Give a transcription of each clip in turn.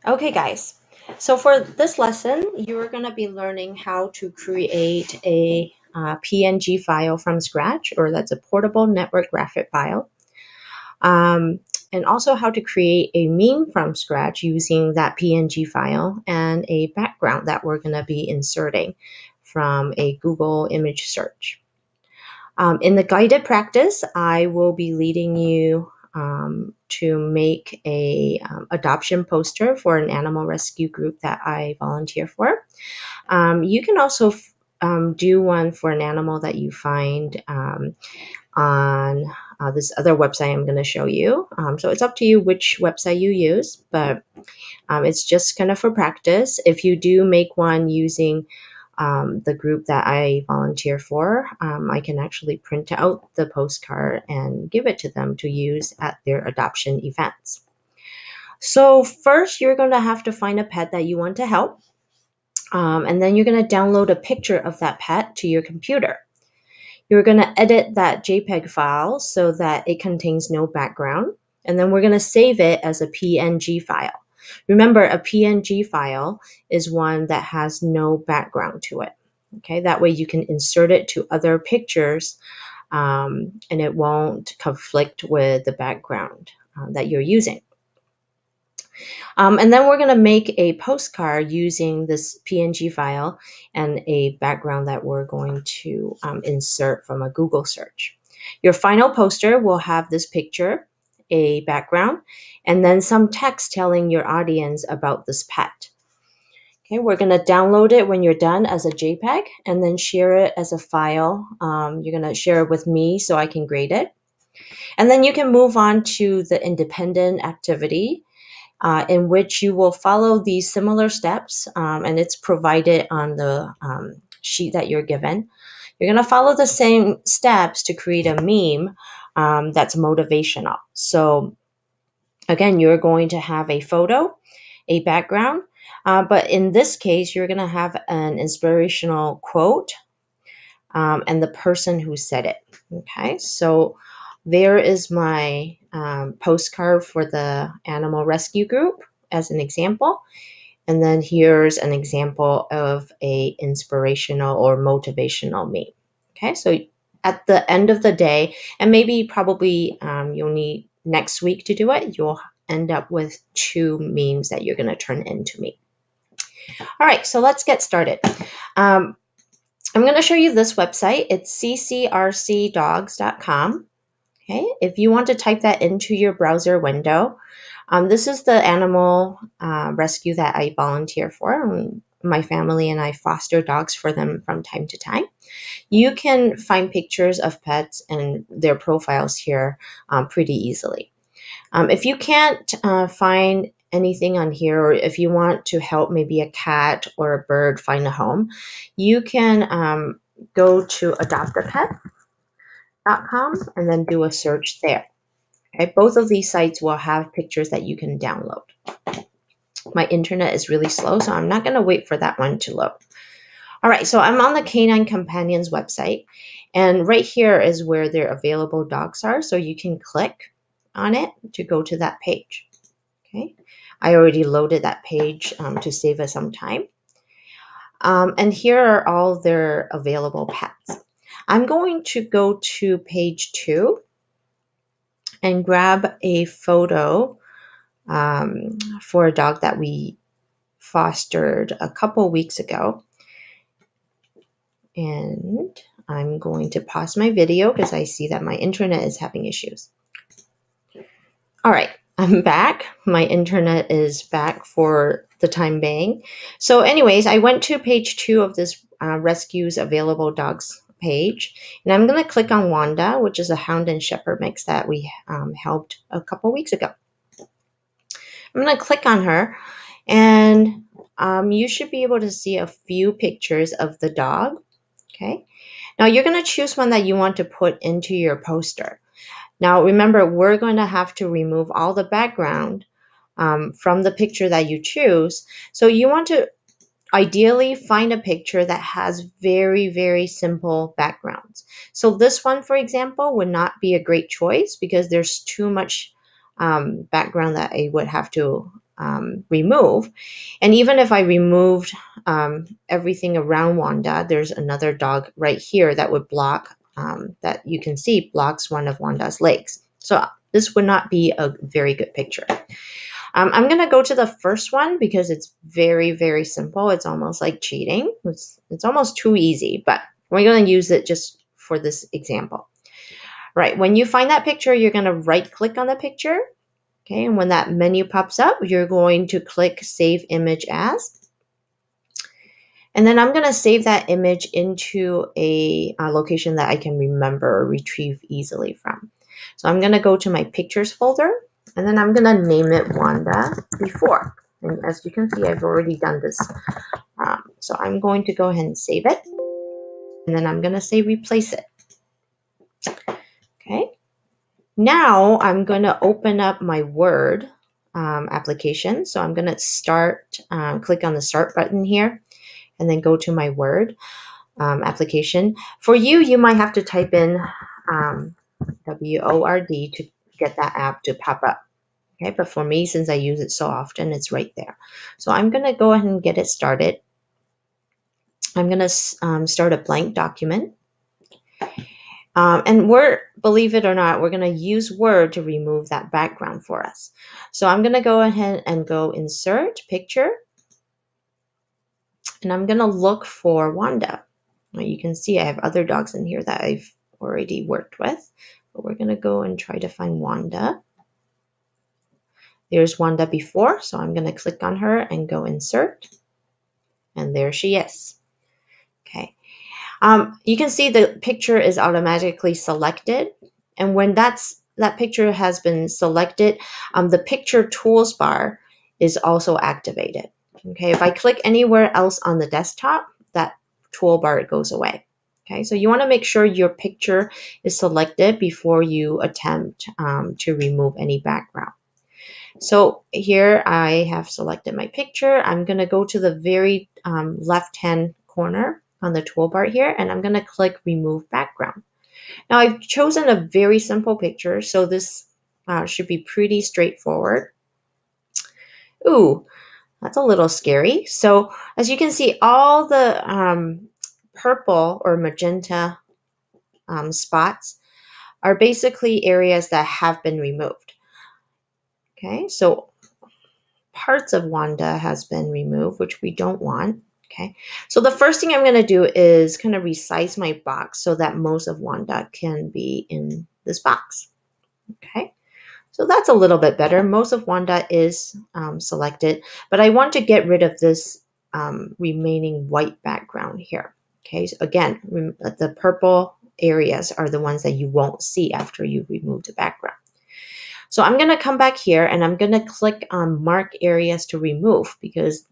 Okay, guys. So for this lesson, you're going to be learning how to create a PNG file from scratch, or that's a portable network graphic file. And also how to create a meme from scratch using that PNG file and a background that we're going to be inserting from a Google image search. In the guided practice, I will be leading you to make a adoption poster for an animal rescue group that I volunteer for. You can also do one for an animal that you find on this other website I'm going to show you. So it's up to you which website you use, but it's just kind of for practice. If you do make one using the group that I volunteer for, I can actually print out the postcard and give it to them to use at their adoption events. So first, you're going to have to find a pet that you want to help. And then you're going to download a picture of that pet to your computer. You're going to edit that JPEG file so that it contains no background. And then we're going to save it as a PNG file. Remember, a PNG file is one that has no background to it. Okay, that way you can insert it to other pictures and it won't conflict with the background that you're using. And then we're going to make a postcard using this PNG file and a background that we're going to insert from a Google search. Your final poster will have this picture, a background, and then some text telling your audience about this pet. Okay, we're going to download it when you're done as a JPEG and then share it as a file. You're going to share it with me so I can grade it. And then you can move on to the independent activity in which you will follow these similar steps, and it's provided on the sheet that you're given. You're going to follow the same steps to create a meme that's motivational. So again, you're going to have a photo, a background, but in this case, you're going to have an inspirational quote and the person who said it. Okay, so there is my postcard for the animal rescue group as an example. And then here's an example of a inspirational or motivational meme. Okay, so at the end of the day, and maybe probably you'll need next week to do it, you'll end up with 2 memes that you're going to turn into me. All right, so let's get started. I'm going to show you this website. It's ccrcdogs.com. Okay, if you want to type that into your browser window, this is the animal rescue that I volunteer for. My family and I foster dogs for them from time to time. You can find pictures of pets and their profiles here pretty easily. If you can't find anything on here, or if you want to help maybe a cat or a bird find a home, you can go to adoptapet.com and then do a search there. Okay, both of these sites will have pictures that you can download. My internet is really slow, so I'm not going to wait for that one to load. All right, so I'm on the Canine Companions website, and right here is where their available dogs are, so you can click on it to go to that page. Okay, I already loaded that page to save us some time. And here are all their available pets. I'm going to go to page 2 and grab a photo for a dog that we fostered a couple weeks ago. And I'm going to pause my video because I see that my internet is having issues. All right, I'm back. My internet is back for the time being. So anyways, I went to page 2 of this Rescues Available Dogs page, and I'm going to click on Wanda, which is a Hound and Shepherd mix that we helped a couple weeks ago. I'm going to click on her, and you should be able to see a few pictures of the dog. Okay, now you're going to choose one that you want to put into your poster. Now remember, we're going to have to remove all the background from the picture that you choose. So you want to ideally find a picture that has very, very simple backgrounds. So this one, for example, would not be a great choice because there's too much background that I would have to remove. And even if I removed everything around Wanda, there's another dog right here that would block, that you can see blocks one of Wanda's legs. So this would not be a very good picture. I'm going to go to the first one because it's very, very simple. It's almost like cheating. It's almost too easy, but we're going to use it just for this example. Right, when you find that picture, you're going to right click on the picture. Okay, and when that menu pops up, you're going to click Save Image As. And then I'm going to save that image into a location that I can remember or retrieve easily from. So I'm going to go to my Pictures folder, and then I'm going to name it Wanda Before. And as you can see, I've already done this. So I'm going to go ahead and save it. And then I'm going to say Replace it. Okay. Now I'm going to open up my Word application. So I'm going to start, click on the Start button here, and then go to my Word application. For you, you might have to type in WORD to get that app to pop up. Okay, but for me, since I use it so often, it's right there. So I'm going to go ahead and get it started. I'm going to start a blank document. And Word, believe it or not, we're going to use Word to remove that background for us. So I'm going to go ahead and go Insert, Picture, and I'm going to look for Wanda. Now you can see I have other dogs in here that I've already worked with, but we're going to go and try to find Wanda. There's Wanda Before, so I'm going to click on her and go Insert, and there she is. Okay. You can see the picture is automatically selected, and when that picture has been selected, the Picture Tools bar is also activated. Okay, if I click anywhere else on the desktop, that toolbar goes away. Okay, so you want to make sure your picture is selected before you attempt to remove any background. So here I have selected my picture. I'm going to go to the very left-hand corner on the toolbar here, and I'm going to click Remove Background. Now I've chosen a very simple picture, so this should be pretty straightforward. Ooh, that's a little scary. So as you can see, all the purple or magenta spots are basically areas that have been removed. Okay, so parts of Wanda has been removed, which we don't want. Okay, so the first thing I'm going to do is kind of resize my box so that most of Wanda can be in this box. Okay, so that's a little bit better. Most of Wanda is selected, but I want to get rid of this remaining white background here. Okay, so again, the purple areas are the ones that you won't see after you remove the background. So I'm going to come back here and I'm going to click on Mark Areas to Remove because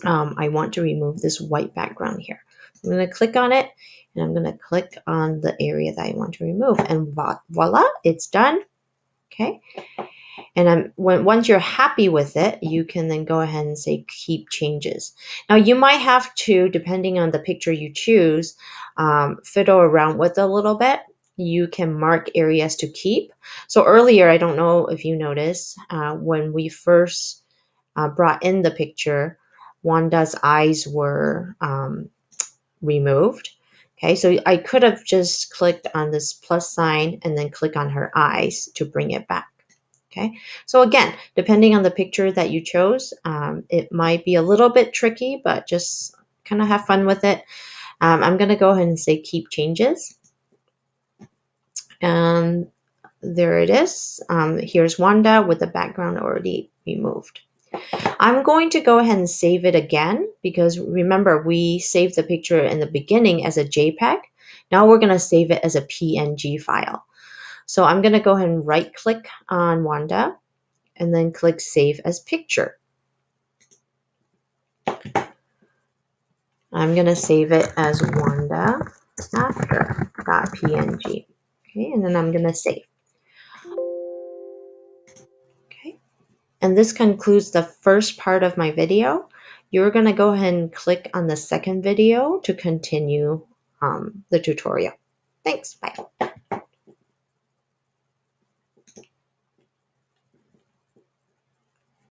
I want to remove this white background here. I'm going to click on it and I'm going to click on the area that I want to remove, and voila, it's done. Okay, and once you're happy with it, you can then go ahead and say Keep Changes. Now you might have to, depending on the picture you choose, fiddle around with a little bit. You can mark areas to keep. So earlier, I don't know if you noticed, when we first brought in the picture, Wanda's eyes were removed. Okay, so I could have just clicked on this plus sign and then click on her eyes to bring it back. Okay, so again, depending on the picture that you chose, it might be a little bit tricky, but just kind of have fun with it. I'm going to go ahead and say Keep Changes. And there it is. Here's Wanda with the background already removed. I'm going to go ahead and save it again because remember, we saved the picture in the beginning as a JPEG. Now we're going to save it as a PNG file. So I'm going to go ahead and right click on Wanda and then click Save as Picture. I'm going to save it as Wanda After.png. Okay, and then I'm going to save. Okay, and this concludes the first part of my video. You're going to go ahead and click on the second video to continue the tutorial. Thanks. Bye.